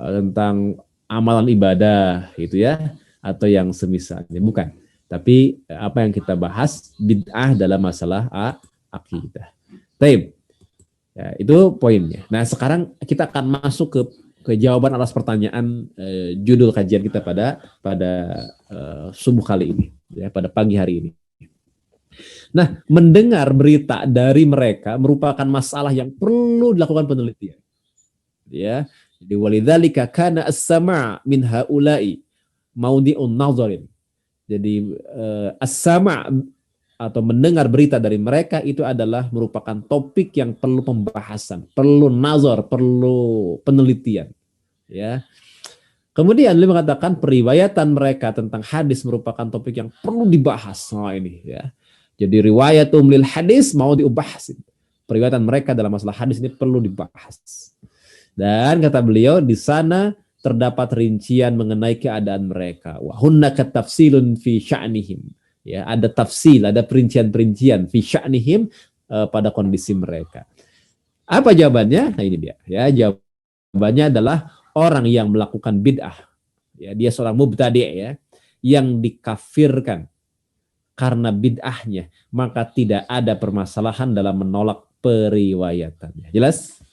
tentang amalan ibadah gitu ya, atau yang semisalnya, bukan. Tapi apa yang kita bahas bid'ah dalam masalah akidah. Baik. Ya, itu poinnya. Nah, sekarang kita akan masuk ke jawaban atas pertanyaan judul kajian kita pada subuh kali ini, ya, pada pagi hari ini. Nah, mendengar berita dari mereka merupakan masalah yang perlu dilakukan penelitian. Ya, jadi walidzalika kana as-sama' min haula'i maudhi'un nadharin. Jadi as-sama' atau mendengar berita dari mereka itu adalah merupakan topik yang perlu pembahasan, perlu nazar, perlu penelitian, ya. Kemudian beliau mengatakan periwayatan mereka tentang hadis merupakan topik yang perlu dibahas. Nah, ini ya. Jadi riwayatum lil hadis mau diubahasin. Periwayatan mereka dalam masalah hadis ini perlu dibahas. Dan kata beliau di sana terdapat rincian mengenai keadaan mereka. Wa hunna katafsilun fi sya'nihim. Ya, ada tafsil, ada perincian-perincian fi sya'nihim pada kondisi mereka. Apa jawabannya? Nah, ini dia. Ya, jawabannya adalah orang yang melakukan bid'ah. Ya, dia seorang mubtadi' ya, yang dikafirkan karena bid'ahnya, maka tidak ada permasalahan dalam menolak periwayatannya. Jelas?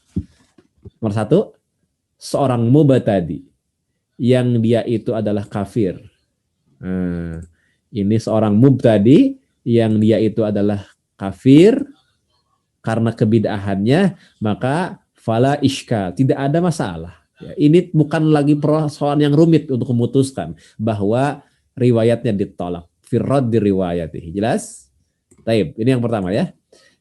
Nomor satu, seorang mubtadi yang dia itu adalah kafir. Ini seorang mubtadi yang dia itu adalah kafir karena kebid'ahannya, maka fala iskal, tidak ada masalah. Ya, ini bukan lagi persoalan yang rumit untuk memutuskan bahwa riwayatnya ditolak. Firrad di riwayatihi. Jelas? Taib. Ini yang pertama ya.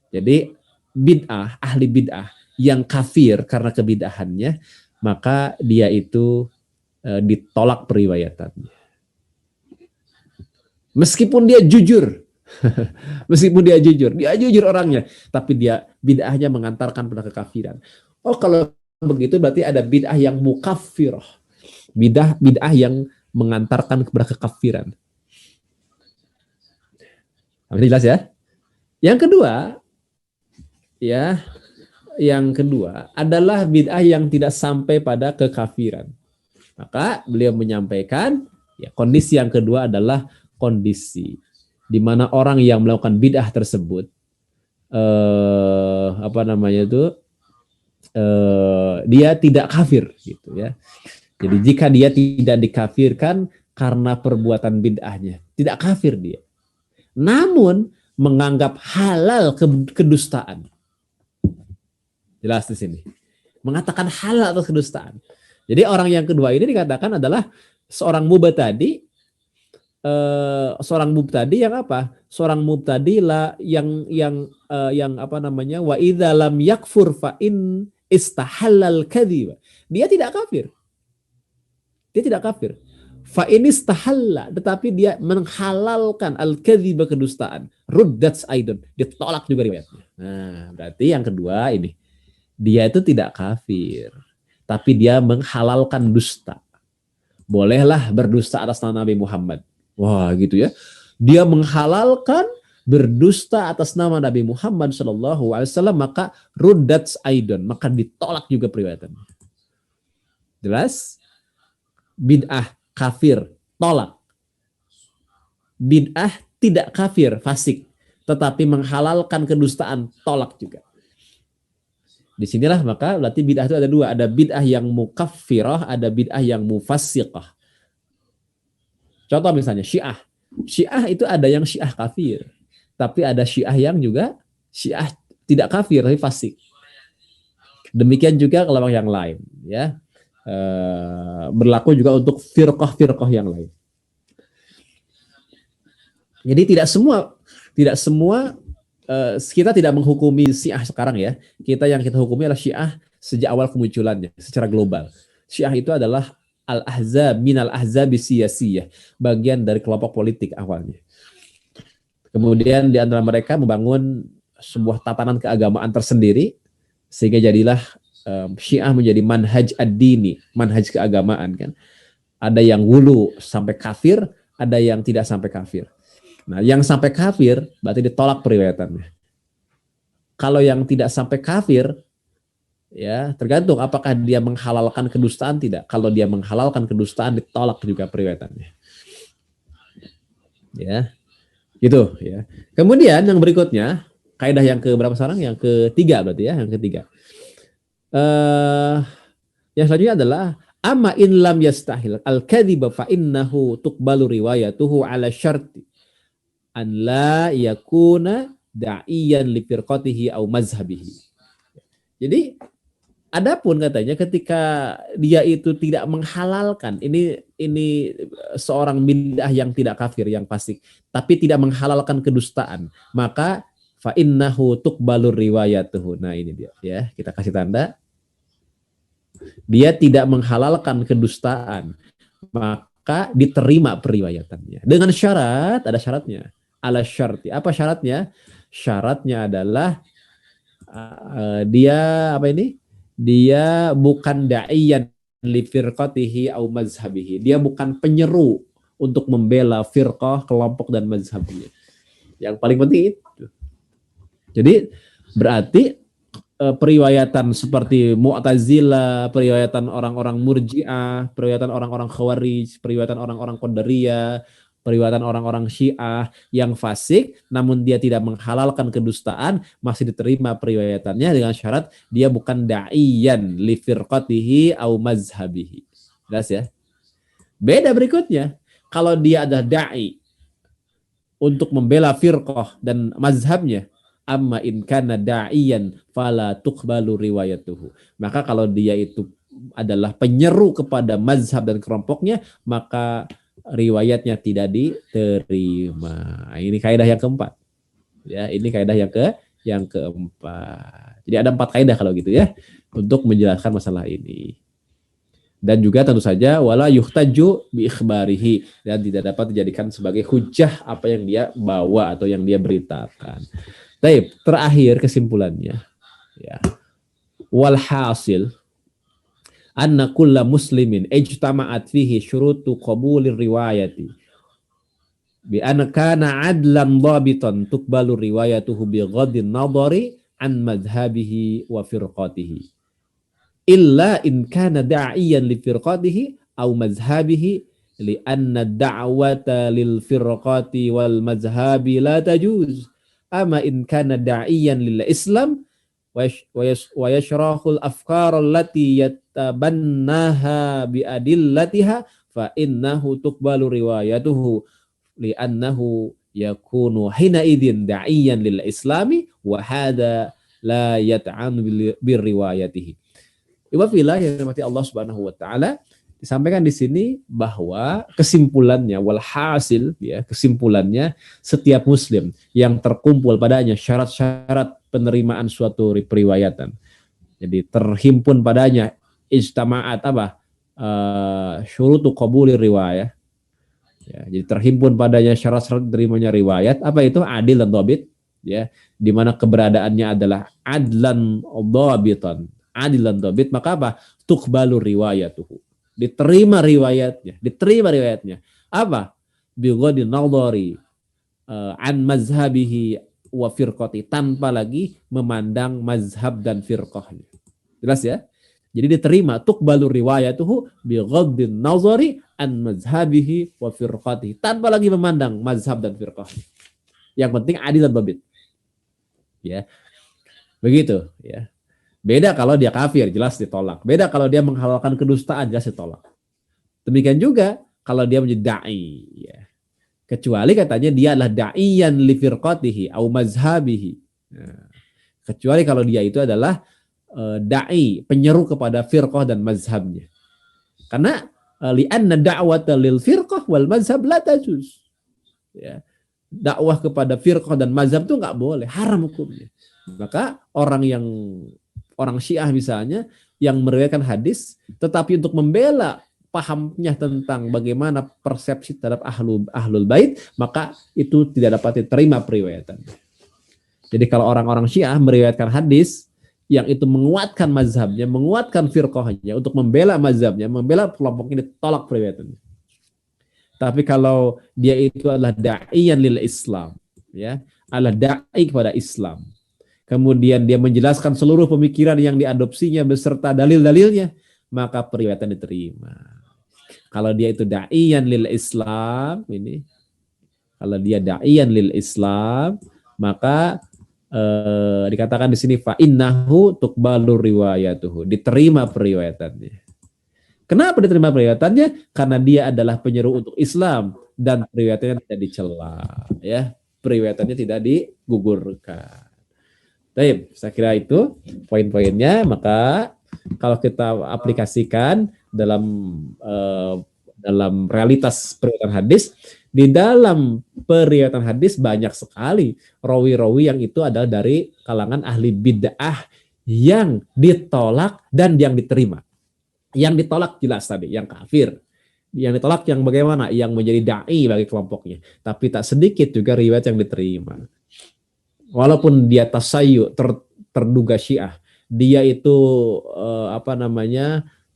Jadi bid'ah, ahli bid'ah yang kafir karena kebid'ahannya, maka dia itu ditolak periwayatannya. Meskipun dia jujur, dia jujur orangnya, tapi dia bid'ahnya mengantarkan pada kekafiran. Oh, kalau begitu berarti ada bid'ah yang mukaffirah, bid'ah yang mengantarkan kepada kekafiran. Ini jelas ya. Yang kedua adalah bid'ah yang tidak sampai pada kekafiran. Maka beliau menyampaikan, ya, kondisi yang kedua adalah kondisi di mana orang yang melakukan bid'ah tersebut dia tidak kafir gitu ya. Jadi jika dia tidak dikafirkan karena perbuatan bid'ahnya, tidak kafir dia. Namun menganggap halal kedustaan. Jelas di sini. Mengatakan halal atau kedustaan. Jadi orang yang kedua ini dikatakan adalah seorang mubtadi. Seorang mubtadi yang apa? Seorang mubtadi lah yang wa idza lam yakfur fa in istahallal kadhiba. Dia tidak kafir. Fa in istahalla, tetapi dia menghalalkan al-kadhiba, kedustaan. Ruddats aidon, ditolak juga riwayatnya. Nah, berarti yang kedua ini dia itu tidak kafir, tapi dia menghalalkan dusta. Bolehlah berdusta atas nama Nabi Muhammad. Wah, gitu ya. Dia menghalalkan berdusta atas nama Nabi Muhammad SAW, maka ruddats aidon, maka ditolak juga periwayatannya. Jelas? Bid'ah kafir, tolak. Bid'ah tidak kafir, fasik, tetapi menghalalkan kedustaan, tolak juga. Disinilah maka berarti bid'ah itu ada dua. Ada bid'ah yang mukaffirah, ada bid'ah yang mufassiqah. Contoh misalnya Syiah. Syiah itu ada yang Syiah kafir, tapi ada Syiah yang juga Syiah tidak kafir, tapi fasik. Demikian juga kelompok yang lain, ya. Berlaku juga untuk firqah-firqah yang lain. Jadi tidak semua kita tidak menghukumi Syiah sekarang ya. Yang kita hukumi adalah Syiah sejak awal kemunculannya secara global. Syiah itu adalah al-ahzab minal ahzab siyasiyah, bagian dari kelompok politik awalnya. Kemudian di antara mereka membangun sebuah tatanan keagamaan tersendiri sehingga jadilah Syiah menjadi manhaj ad-dini, manhaj keagamaan kan. Ada yang wulu sampai kafir, ada yang tidak sampai kafir. Nah, yang sampai kafir berarti ditolak periwayatannya. Kalau yang tidak sampai kafir, ya tergantung apakah dia menghalalkan kedustaan tidak. Kalau dia menghalalkan kedustaan, ditolak juga periwayatannya. Ya, gitu ya. Kemudian yang berikutnya, kaidah yang ke berapa sekarang? Yang ketiga berarti ya, yang ketiga. Yang selanjutnya adalah amma in lam yastahil al-kadhiba fa innahu tuqbalu riwayatuhu ala syarti an la yakuna da'iyan li firqatihi au mazhabihi. Jadi adapun katanya ketika dia itu tidak menghalalkan, ini seorang bid'ah yang tidak kafir, yang fasik, tapi tidak menghalalkan kedustaan, maka fa innahu tuqbalu riwayatuhu. Nah, ini dia ya, kita kasih tanda. Dia tidak menghalalkan kedustaan, maka diterima periwayatannya. Dengan syarat, ada syaratnya. Ala syarti. Apa syaratnya? Syaratnya adalah dia apa ini? Dia bukan da'iyan li firqatihi au mazhabihi. Dia bukan penyeru untuk membela firqah, kelompok dan mazhabnya. Yang paling penting itu. Jadi berarti periwayatan seperti Mu'tazilah, periwayatan orang-orang Murji'ah, periwayatan orang-orang Khawarij, periwayatan orang-orang Qadariyah, periwayatan orang-orang Syiah yang fasik namun dia tidak menghalalkan kedustaan, masih diterima periwayatannya dengan syarat dia bukan da'iyan li firqatihi au mazhabihi. Jelas ya? Beda berikutnya, kalau dia ada da'i untuk membela firqah dan mazhabnya, amma in kana da'iyan fala tuqbalu riwayatuhu. Maka kalau dia itu adalah penyeru kepada mazhab dan kelompoknya, maka riwayatnya tidak diterima. Ini kaidah yang keempat. Ya, ini kaidah yang keempat. Jadi ada 4 kaidah kalau gitu ya untuk menjelaskan masalah ini. Dan juga tentu saja wala yuhtaju bi ikhbarihi, dan tidak dapat dijadikan sebagai hujah apa yang dia bawa atau yang dia beritakan. Baik, terakhir kesimpulannya ya. Walhasil anna kulla muslimin ijtama'at fihi syurutu qabulir riwayati bi anna kana adlan dhabitan tuqbalu riwayatuhu bi ghaddin nadhari an madhhabihi wa firqatihi illa in kana da'iyan li firqatihi aw mazhabihi li anna da'wata lil firqati wal mazhabi la tajuz. Ama in kana da'iyan lil Islam wa yashrahul afkar allati yatabannaha bi adillatiha fa innahu tuqbalu riwayatuhu li annahu yakunu hina idzin da'iyan lil Islami wa hadza la yata'anu bir riwayatihi. Ibadillah yang dirahmati Allah Subhanahu wa taala, disampaikan di sini bahwa kesimpulannya walhasil ya, kesimpulannya setiap muslim yang terkumpul padanya syarat-syarat penerimaan suatu periwayatan. Jadi terhimpun padanya ijtama'at apa? Syurutu qabuli riwayah. Ya, jadi terhimpun padanya syarat-syarat terimanya riwayat. Apa itu? Adil dan dhabit, ya, di mana keberadaannya adalah adlan dhabitan. Adil dan dhabit, maka apa? Tuqbalu riwayatuhu. Diterima riwayatnya. Apa? Bighadin nadhari an mazhabihi wa firqati, tanpa lagi memandang mazhab dan firqahnya. Jelas ya? Jadi diterima tuqbalu riwayatuhu bighadin nadhari an mazhabihi wa firqati, tanpa lagi memandang mazhab dan firqahnya. Yang penting adil dan dhabit. Ya. Begitu, ya. Beda kalau dia kafir, jelas ditolak. Beda kalau dia menghalalkan kedustaan, jelas ditolak. Demikian juga kalau dia menjadi da'i. Ya. Kecuali katanya dia adalah da'iyan li firqatihi au mazhabihi. Nah, kecuali kalau dia itu adalah da'i, penyeru kepada firqah dan mazhabnya. Karena li'anna da'wata lil firqah wal mazhab la tajuz. Ya. Dakwah kepada firqah dan mazhab itu nggak boleh, haram hukumnya. Maka orang Syiah misalnya yang meriwayatkan hadis, tetapi untuk membela pahamnya tentang bagaimana persepsi terhadap ahlul bait, maka itu tidak dapat diterima periwayatan. Jadi kalau orang-orang Syiah meriwayatkan hadis yang itu menguatkan mazhabnya, menguatkan firqahnya, untuk membela mazhabnya, membela kelompoknya, ditolak periwayatannya. Tapi kalau dia itu adalah da'iyan lil Islam, ya, adalah da'i kepada Islam, kemudian dia menjelaskan seluruh pemikiran yang diadopsinya beserta dalil-dalilnya, maka periwayatan diterima. Kalau dia itu da'iyan lil Islam, kalau dia da'iyan lil Islam, maka dikatakan di sini fa innahu tuqbalu riwayatuhu, diterima periwayatannya. Kenapa diterima periwayatannya? Karena dia adalah penyeru untuk Islam dan periwayatannya tidak dicela, ya. Periwayatannya tidak digugurkan. Baik, saya kira itu poin-poinnya. Maka kalau kita aplikasikan dalam realitas periwayatan hadis, di dalam periwayatan hadis banyak sekali rawi-rawi yang itu adalah dari kalangan ahli bid'ah yang ditolak dan yang diterima. Yang ditolak jelas tadi, yang kafir. Yang ditolak yang bagaimana? Yang menjadi da'i bagi kelompoknya. Tapi tak sedikit juga riwayat yang diterima. Walaupun dia tasayyu, terduga Syiah, dia itu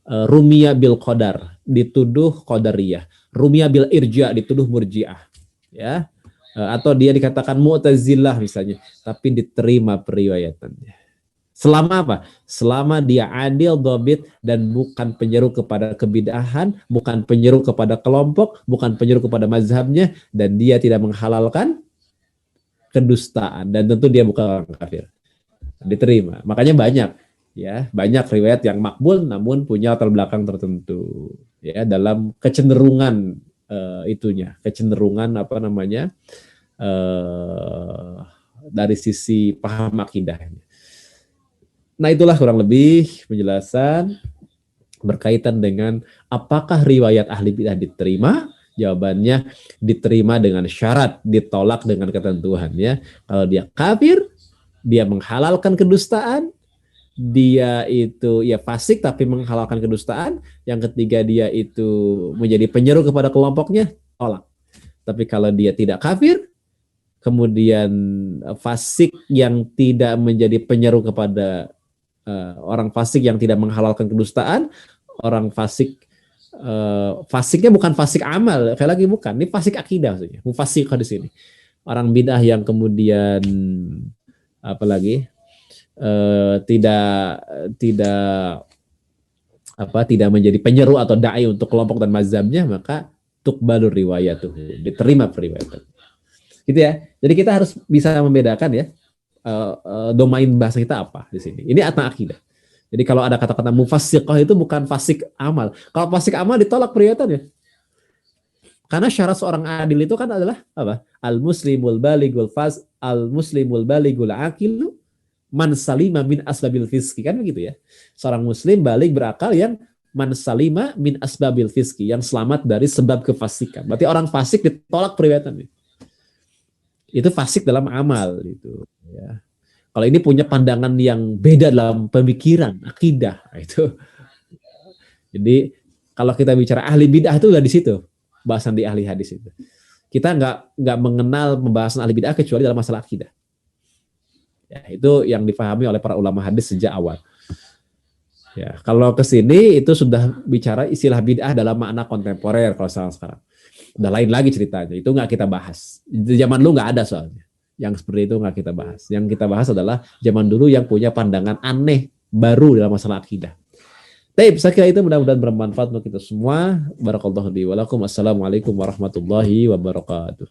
rumiyah bil qadar, dituduh qadariyah. Rumiyah bil irja, dituduh murji'ah. Ya. Atau dia dikatakan mu'tazilah misalnya, tapi diterima periwayatannya. Selama apa? Selama dia adil, dhabit, dan bukan penyeru kepada kebid'ahan, bukan penyeru kepada kelompok, bukan penyeru kepada mazhabnya, dan dia tidak menghalalkan kedustaan, dan tentu dia bukan orang kafir. Diterima. Makanya banyak riwayat yang makbul namun punya latar belakang tertentu, ya, dalam kecenderungan kecenderungan dari sisi paham akidahnya. Nah, itulah kurang lebih penjelasan berkaitan dengan apakah riwayat ahli bidah diterima. Jawabannya diterima dengan syarat, ditolak dengan ketentuan, ya. Kalau dia kafir, dia menghalalkan kedustaan, dia itu ya fasik tapi menghalalkan kedustaan. Yang ketiga, dia itu menjadi penyeru kepada kelompoknya, tolak. Tapi kalau dia tidak kafir, kemudian fasik yang tidak menjadi penyeru kepada orang fasik yang tidak menghalalkan kedustaan, orang fasik fasiknya bukan fasik amal, sekali lagi bukan, ini fasik akidah maksudnya, mufasik di sini. Orang bid'ah yang kemudian tidak menjadi penyeru atau dai untuk kelompok dan mazhabnya, maka tuqbalu riwayatuhu, diterima periwayatan. Gitu ya. Jadi kita harus bisa membedakan, ya, domain bahasa kita apa di sini. Ini atau akidah. Jadi kalau ada kata-kata mufassiqah itu bukan fasik amal. Kalau fasik amal ditolak periwayatannya. Karena syarat seorang adil itu kan adalah apa? Al-muslimul baligul aqilu man salima min asbabil fiski, kan begitu, ya. Seorang muslim balik berakal yang man salima min asbabil fiski, yang selamat dari sebab kefasikan. Berarti orang fasik ditolak periwayatannya. Itu fasik dalam amal itu, ya. Kalau ini punya pandangan yang beda dalam pemikiran, akidah, itu. Jadi kalau kita bicara ahli bid'ah itu udah di situ bahasan di ahli hadis itu. Kita nggak mengenal pembahasan ahli bid'ah kecuali dalam masalah akidah. Ya, itu yang difahami oleh para ulama hadis sejak awal. Ya, kalau ke sini itu sudah bicara istilah bid'ah dalam makna kontemporer kalau sekarang. Udah lain lagi ceritanya, itu nggak kita bahas. Zaman dulu nggak ada soalnya. Yang seperti itu nggak kita bahas. Yang kita bahas adalah zaman dulu yang punya pandangan aneh baru dalam masalah akidah. Baik, saya kira itu mudah-mudahan bermanfaat untuk kita semua. Barakallahu li wa lakum. Assalamualaikum warahmatullahi wabarakatuh.